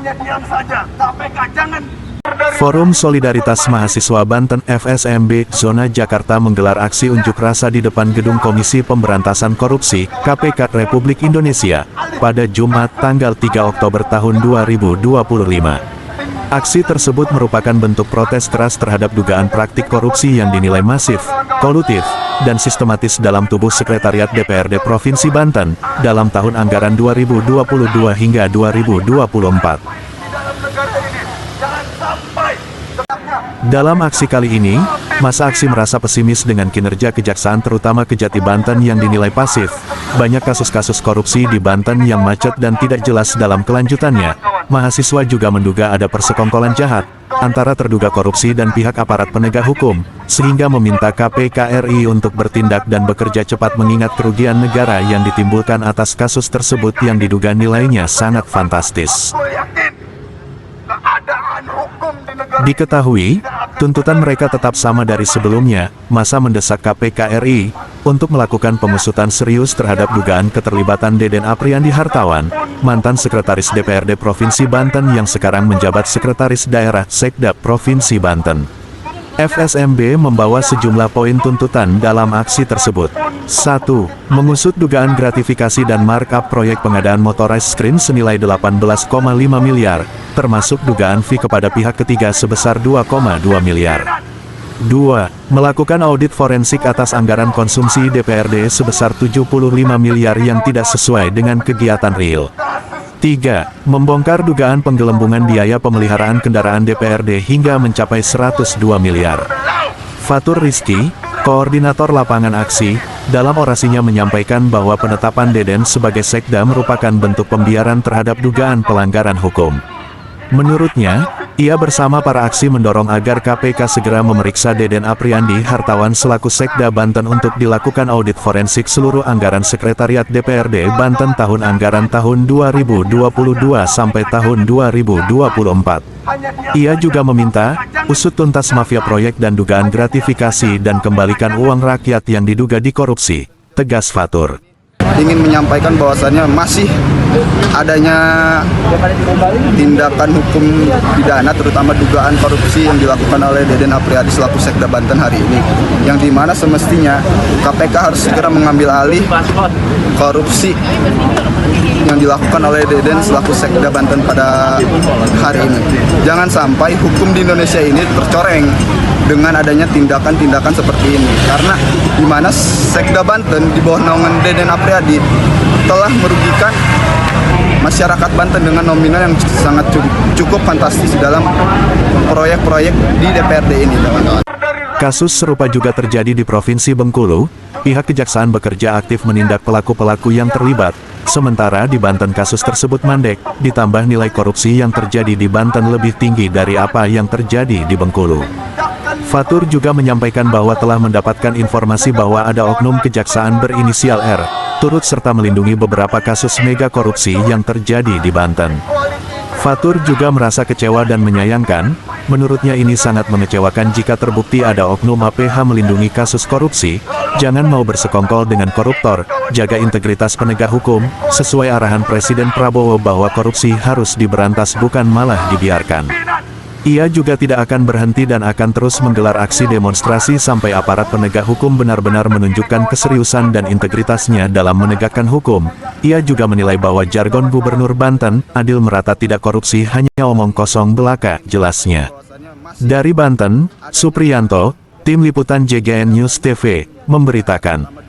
Hanya diam saja, KPK jangan. Forum Solidaritas Mahasiswa Banten FSMB Zona Jakarta menggelar aksi unjuk rasa di depan Gedung Komisi Pemberantasan Korupsi KPK Republik Indonesia pada Jumat tanggal 3 Oktober tahun 2025. Aksi tersebut merupakan bentuk protes keras terhadap dugaan praktik korupsi yang dinilai masif, kolutif, dan sistematis dalam tubuh Sekretariat DPRD Provinsi Banten dalam tahun anggaran 2022 hingga 2024. Dalam aksi kali ini, masa aksi merasa pesimis dengan kinerja kejaksaan terutama Kejati Banten yang dinilai pasif. Banyak kasus-kasus korupsi di Banten yang macet dan tidak jelas dalam kelanjutannya. Mahasiswa juga menduga ada persekongkolan jahat antara terduga korupsi dan pihak aparat penegak hukum, sehingga meminta KPK RI untuk bertindak dan bekerja cepat mengingat kerugian negara yang ditimbulkan atas kasus tersebut yang diduga nilainya sangat fantastis. Diketahui, tuntutan mereka tetap sama dari sebelumnya. Masa mendesak KPK RI untuk melakukan pengusutan serius terhadap dugaan keterlibatan Deden Apriandi Hartawan, mantan Sekretaris DPRD Provinsi Banten yang sekarang menjabat Sekretaris Daerah Sekda Provinsi Banten. FSMB membawa sejumlah poin tuntutan dalam aksi tersebut. 1. Mengusut dugaan gratifikasi dan markup proyek pengadaan motorized screen senilai 18,5 miliar, termasuk dugaan fee kepada pihak ketiga sebesar 2,2 miliar. 2. Melakukan audit forensik atas anggaran konsumsi DPRD sebesar 75 miliar yang tidak sesuai dengan kegiatan real. 3. Membongkar dugaan penggelembungan biaya pemeliharaan kendaraan DPRD hingga mencapai 102 miliar. Fatur Rizky, koordinator lapangan aksi, dalam orasinya menyampaikan bahwa penetapan Deden sebagai sekda merupakan bentuk pembiaran terhadap dugaan pelanggaran hukum. Menurutnya, ia bersama para aksi mendorong agar KPK segera memeriksa Deden Apriandi Hartawan selaku Sekda Banten untuk dilakukan audit forensik seluruh anggaran Sekretariat DPRD Banten tahun anggaran tahun 2022 sampai tahun 2024. Ia juga meminta, usut tuntas mafia proyek dan dugaan gratifikasi dan kembalikan uang rakyat yang diduga dikorupsi, tegas Fatur. Ingin menyampaikan bahwasannya masih adanya tindakan hukum pidana terutama dugaan korupsi yang dilakukan oleh Deden Apriandi selaku Sekda Banten hari ini, yang dimana semestinya KPK harus segera mengambil alih korupsi yang dilakukan oleh Deden selaku Sekda Banten pada hari ini. Jangan sampai hukum di Indonesia ini tercoreng dengan adanya tindakan-tindakan seperti ini, karena dimana Sekda Banten di bawah naungan Deden Apriandi telah merugikan masyarakat Banten dengan nominal yang sangat cukup fantastis dalam proyek-proyek di DPRD ini, teman-teman. Kasus serupa juga terjadi di Provinsi Bengkulu. Pihak kejaksaan bekerja aktif menindak pelaku-pelaku yang terlibat. Sementara di Banten kasus tersebut mandek, ditambah nilai korupsi yang terjadi di Banten lebih tinggi dari apa yang terjadi di Bengkulu. Fatur juga menyampaikan bahwa telah mendapatkan informasi bahwa ada oknum kejaksaan berinisial R, turut serta melindungi beberapa kasus mega korupsi yang terjadi di Banten. Fatur juga merasa kecewa dan menyayangkan, menurutnya ini sangat mengecewakan jika terbukti ada oknum APH melindungi kasus korupsi. Jangan mau bersekongkol dengan koruptor, jaga integritas penegak hukum, sesuai arahan Presiden Prabowo bahwa korupsi harus diberantas bukan malah dibiarkan. Ia juga tidak akan berhenti dan akan terus menggelar aksi demonstrasi sampai aparat penegak hukum benar-benar menunjukkan keseriusan dan integritasnya dalam menegakkan hukum. Ia juga menilai bahwa jargon Gubernur Banten, adil merata tidak korupsi hanya omong kosong belaka, jelasnya. Dari Banten, Supriyanto, Tim Liputan JGN News TV, memberitakan.